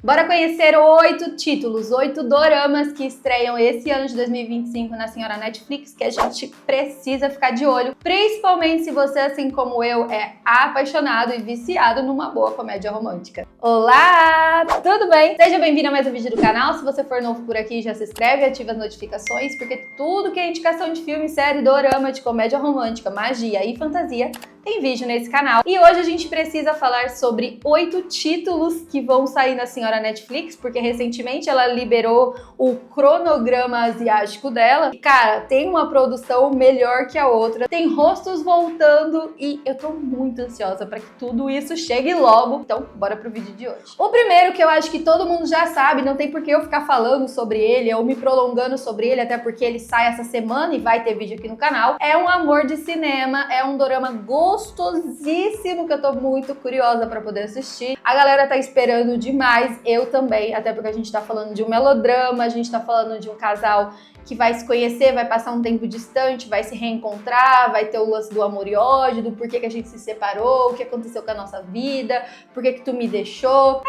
Bora conhecer 8 títulos, 8 doramas que estreiam esse ano de 2025 na senhora Netflix, que a gente precisa ficar de olho, principalmente se você, assim como eu, é apaixonado e viciado numa boa comédia romântica. Olá, tudo bem? Seja bem-vindo a mais um vídeo do canal. Se você for novo por aqui, já se inscreve e ativa as notificações, porque tudo que é indicação de filme, série, dorama, de comédia romântica, magia e fantasia, tem vídeo nesse canal. E hoje a gente precisa falar sobre 8 títulos que vão sair na senhora Netflix, porque recentemente ela liberou o cronograma asiático dela. E, cara, tem uma produção melhor que a outra, tem rostos voltando e eu tô muito ansiosa para que tudo isso chegue logo. Então, bora pro vídeo de hoje. O primeiro, que eu acho que todo mundo já sabe, não tem por que eu ficar falando sobre ele ou me prolongando sobre ele, até porque ele sai essa semana e vai ter vídeo aqui no canal, é Um Amor de Cinema, é um dorama gostosíssimo que eu tô muito curiosa pra poder assistir. A galera tá esperando demais, eu também, até porque a gente tá falando de um melodrama, a gente tá falando de um casal que vai se conhecer, vai passar um tempo distante, vai se reencontrar, vai ter o lance do amor e ódio, do porquê que a gente se separou, o que aconteceu com a nossa vida, por que tu me deixou.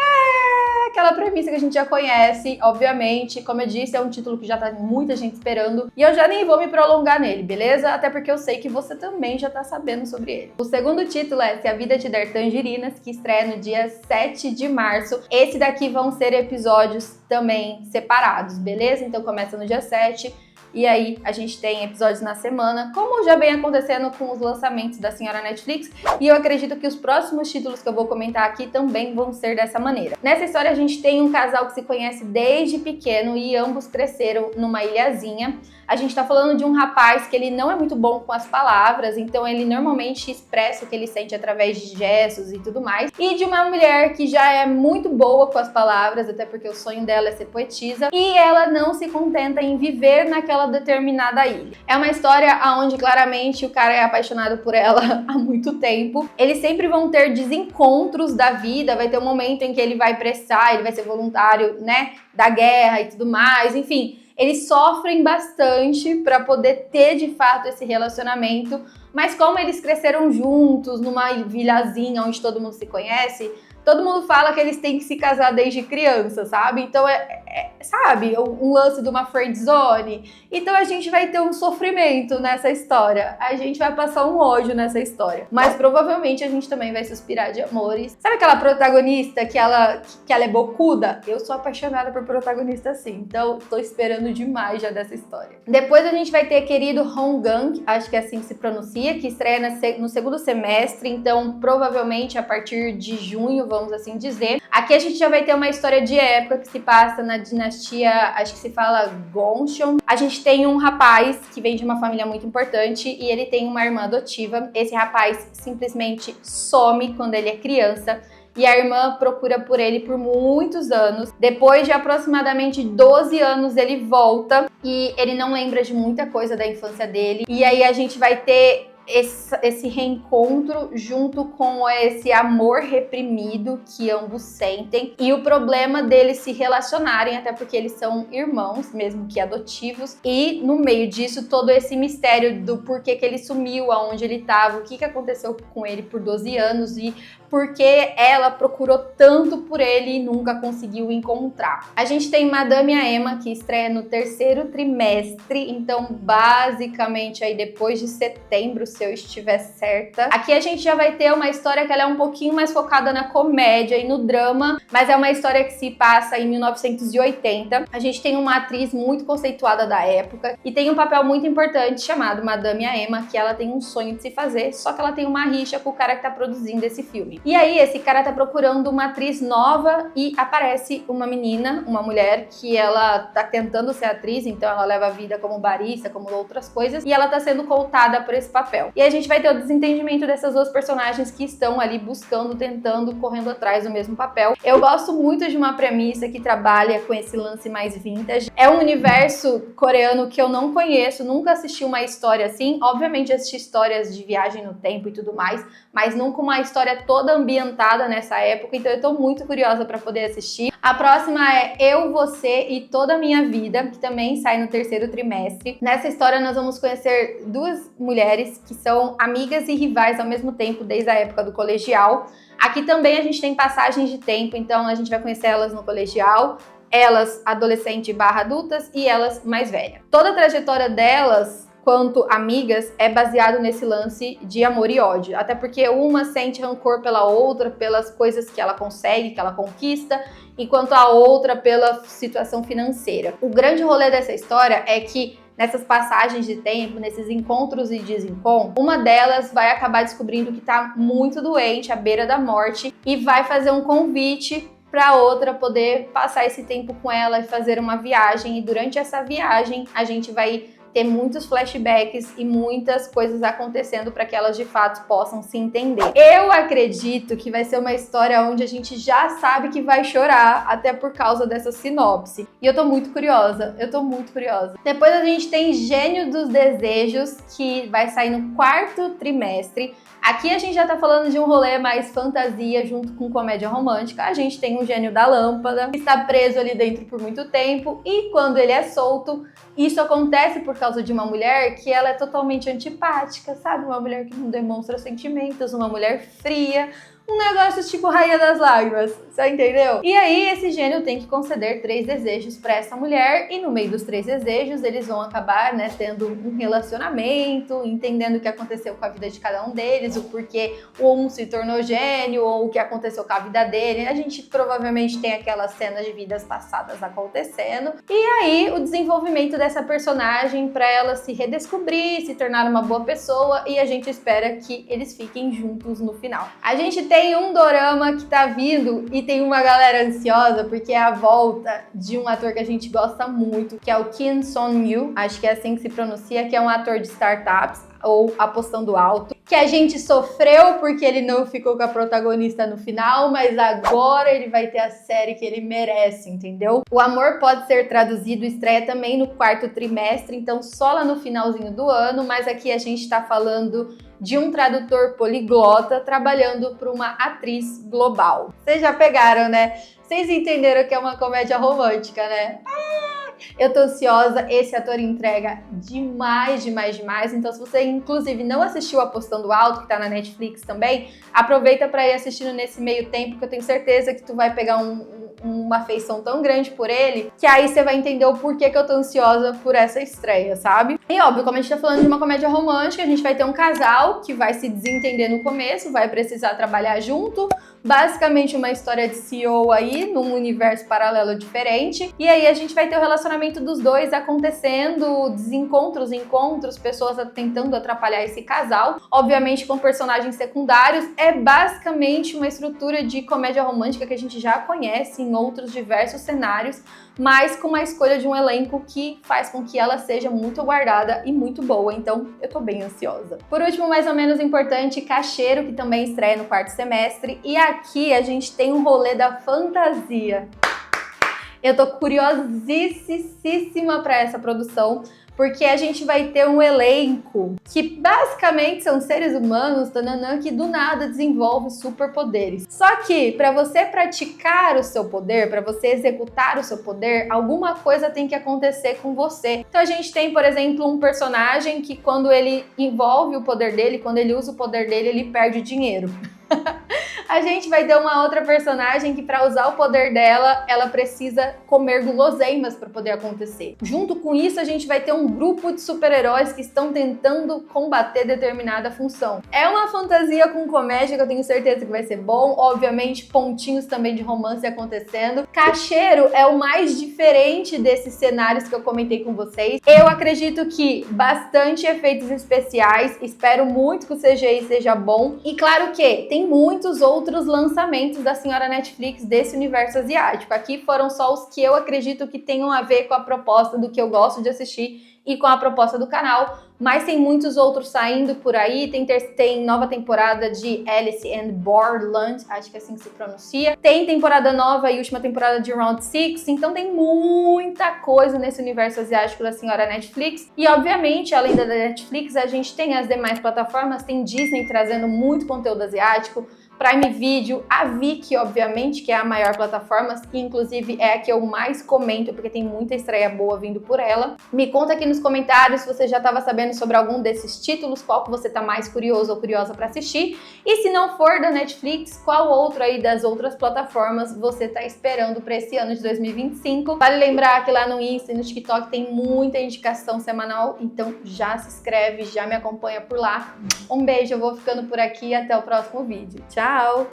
Aquela premissa que a gente já conhece, obviamente. Como eu disse, é um título que já tá muita gente esperando e eu já nem vou me prolongar nele, beleza? Até porque eu sei que você também já tá sabendo sobre ele. O segundo título é Se a Vida Te Der Tangerinas, que estreia no dia 7 de março. Esse daqui vão ser episódios também separados, beleza? Então começa no dia 7. E aí a gente tem episódios na semana, como já vem acontecendo com os lançamentos da senhora Netflix, e eu acredito que os próximos títulos que eu vou comentar aqui também vão ser dessa maneira. Nessa história a gente tem um casal que se conhece desde pequeno e ambos cresceram numa ilhazinha. A gente tá falando de um rapaz que ele não é muito bom com as palavras, então ele normalmente expressa o que ele sente através de gestos e tudo mais. E de uma mulher que já é muito boa com as palavras, até porque o sonho dela é ser poetisa, e ela não se contenta em viver naquela determinada ilha. É uma história onde claramente o cara é apaixonado por ela há muito tempo. Eles sempre vão ter desencontros da vida, vai ter um momento em que ele vai prestar, ele vai ser voluntário, né, da guerra e tudo mais, enfim. Eles sofrem bastante para poder ter de fato esse relacionamento, mas como eles cresceram juntos numa vilazinha onde todo mundo se conhece, todo mundo fala que eles têm que se casar desde criança, sabe? Então sabe, um lance de uma friend zone. Então a gente vai ter um sofrimento nessa história, a gente vai passar um ódio nessa história, mas provavelmente a gente também vai suspirar de amores. Sabe aquela protagonista que ela é bocuda? Eu sou apaixonada por protagonista assim, então tô esperando demais já dessa história. Depois a gente vai ter Querido Honggang, acho que é assim que se pronuncia, que estreia no segundo semestre, então provavelmente a partir de junho, vamos assim dizer. Aqui a gente já vai ter uma história de época que se passa na dinastia, acho que se fala Gongseong. A gente tem um rapaz que vem de uma família muito importante e ele tem uma irmã adotiva. Esse rapaz simplesmente some quando ele é criança e a irmã procura por ele por muitos anos. Depois de aproximadamente 12 anos ele volta e ele não lembra de muita coisa da infância dele. E aí a gente vai ter esse reencontro junto com esse amor reprimido que ambos sentem e o problema deles se relacionarem, até porque eles são irmãos, mesmo que adotivos, e no meio disso todo esse mistério do porquê que ele sumiu, aonde ele estava, o que aconteceu com ele por 12 anos e por que ela procurou tanto por ele e nunca conseguiu encontrar. A gente tem Madame Aema, que estreia no terceiro trimestre, então basicamente aí depois de setembro, se eu estiver certa. Aqui a gente já vai ter uma história que ela é um pouquinho mais focada na comédia e no drama, mas é uma história que se passa em 1980. A gente tem uma atriz muito conceituada da época e tem um papel muito importante chamado Madame Aema, que ela tem um sonho de se fazer, só que ela tem uma rixa com o cara que tá produzindo esse filme. E aí esse cara tá procurando uma atriz nova e aparece uma menina, uma mulher, que ela tá tentando ser atriz, então ela leva a vida como barista, como outras coisas, e ela tá sendo cotada por esse papel. E a gente vai ter o desentendimento dessas duas personagens que estão ali buscando, tentando, correndo atrás do mesmo papel. Eu gosto muito de uma premissa que trabalha com esse lance mais vintage. É um universo coreano que eu não conheço, nunca assisti uma história assim. Obviamente assisti histórias de viagem no tempo e tudo mais, mas nunca uma história toda toda ambientada nessa época, então eu tô muito curiosa para poder assistir. A próxima é Eu, Você e Toda a Minha Vida, que também sai no terceiro trimestre. Nessa história nós vamos conhecer duas mulheres que são amigas e rivais ao mesmo tempo desde a época do colegial. Aqui também a gente tem passagens de tempo, então a gente vai conhecer elas no colegial, elas adolescente / adultas e elas mais velhas. Toda a trajetória delas quanto amigas é baseado nesse lance de amor e ódio, até porque uma sente rancor pela outra, pelas coisas que ela consegue, que ela conquista, enquanto a outra pela situação financeira. O grande rolê dessa história é que nessas passagens de tempo, nesses encontros e desencontros, uma delas vai acabar descobrindo que tá muito doente, à beira da morte, e vai fazer um convite para outra poder passar esse tempo com ela e fazer uma viagem, e durante essa viagem a gente vai ter muitos flashbacks e muitas coisas acontecendo para que elas de fato possam se entender. Eu acredito que vai ser uma história onde a gente já sabe que vai chorar, até por causa dessa sinopse. E eu tô muito curiosa, Depois a gente tem Gênio dos Desejos, que vai sair no quarto trimestre. Aqui a gente já tá falando de um rolê mais fantasia junto com comédia romântica. A gente tem um gênio da lâmpada, que está preso ali dentro por muito tempo, e quando ele é solto, isso acontece por causa de uma mulher que ela é totalmente antipática, sabe? Uma mulher que não demonstra sentimentos, uma mulher fria, um negócio tipo Rainha das Lágrimas, você entendeu? E aí esse gênio tem que conceder 3 desejos para essa mulher, e no meio dos 3 desejos eles vão acabar, né, tendo um relacionamento, entendendo o que aconteceu com a vida de cada um deles, o porquê um se tornou gênio, ou o que aconteceu com a vida dele. A gente provavelmente tem aquelas cenas de vidas passadas acontecendo, e aí o desenvolvimento dessa personagem para ela se redescobrir, se tornar uma boa pessoa, e a gente espera que eles fiquem juntos no final. A gente tem um dorama que tá vindo e tem uma galera ansiosa porque é a volta de um ator que a gente gosta muito, que é o Kim Son-yu, acho que é assim que se pronuncia, que é um ator de startups, ou Apostando Alto, que a gente sofreu porque ele não ficou com a protagonista no final, mas agora ele vai ter a série que ele merece, entendeu? O Amor Pode Ser Traduzido estreia também no quarto trimestre, então só lá no finalzinho do ano, mas aqui a gente tá falando de um tradutor poliglota trabalhando para uma atriz global. Vocês já pegaram, né? Vocês entenderam que é uma comédia romântica, né? Eu tô ansiosa, esse ator entrega demais. Então se você inclusive não assistiu Apostando Alto, que tá na Netflix também, aproveita para ir assistindo nesse meio tempo, que eu tenho certeza que tu vai pegar uma afeição tão grande por ele, que aí você vai entender o porquê que eu tô ansiosa por essa estreia, sabe? E óbvio, como a gente tá falando de uma comédia romântica, a gente vai ter um casal que vai se desentender no começo, vai precisar trabalhar junto, basicamente uma história de CEO aí, num universo paralelo diferente, e aí a gente vai ter o relacionamento dos dois acontecendo, desencontros, encontros, pessoas tentando atrapalhar esse casal, obviamente com personagens secundários. É basicamente uma estrutura de comédia romântica que a gente já conhece em outros diversos cenários, mas com a escolha de um elenco que faz com que ela seja muito aguardada e muito boa, então eu tô bem ansiosa. Por último, mais ou menos importante, Cacheiro, que também estreia no quarto semestre, e aqui a gente tem um rolê da fantasia. Eu tô curiosíssima para essa produção, porque a gente vai ter um elenco que basicamente são seres humanos, tananã, que do nada desenvolve superpoderes. Só que para você praticar o seu poder, para você executar o seu poder, alguma coisa tem que acontecer com você. Então a gente tem, por exemplo, um personagem que quando ele envolve o poder dele, quando ele usa o poder dele, ele perde dinheiro. A gente vai ter uma outra personagem que para usar o poder dela, ela precisa comer guloseimas para poder acontecer. Junto com isso, a gente vai ter um grupo de super-heróis que estão tentando combater determinada função. É uma fantasia com comédia que eu tenho certeza que vai ser bom, obviamente pontinhos também de romance acontecendo. Cacheiro é o mais diferente desses cenários que eu comentei com vocês. Eu acredito que bastante efeitos especiais, espero muito que o CGI seja bom, e claro que tem muitos outros lançamentos da senhora Netflix desse universo asiático. Aqui foram só os que eu acredito que tenham a ver com a proposta do que eu gosto de assistir e com a proposta do canal, mas tem muitos outros saindo por aí. Tem nova temporada de Alice in Borderland, acho que é assim que se pronuncia. Tem temporada nova e última temporada de Round 6, então tem muita coisa nesse universo asiático da senhora Netflix. E obviamente, além da Netflix, a gente tem as demais plataformas, tem Disney trazendo muito conteúdo asiático, Prime Video, a Viki, obviamente, que é a maior plataforma, e inclusive é a que eu mais comento, porque tem muita estreia boa vindo por ela. Me conta aqui nos comentários se você já estava sabendo sobre algum desses títulos, qual que você tá mais curioso ou curiosa para assistir. E se não for da Netflix, qual outro aí das outras plataformas você tá esperando para esse ano de 2025? Vale lembrar que lá no Insta e no TikTok tem muita indicação semanal, então já se inscreve, já me acompanha por lá. Um beijo, eu vou ficando por aqui e até o próximo vídeo. Tchau!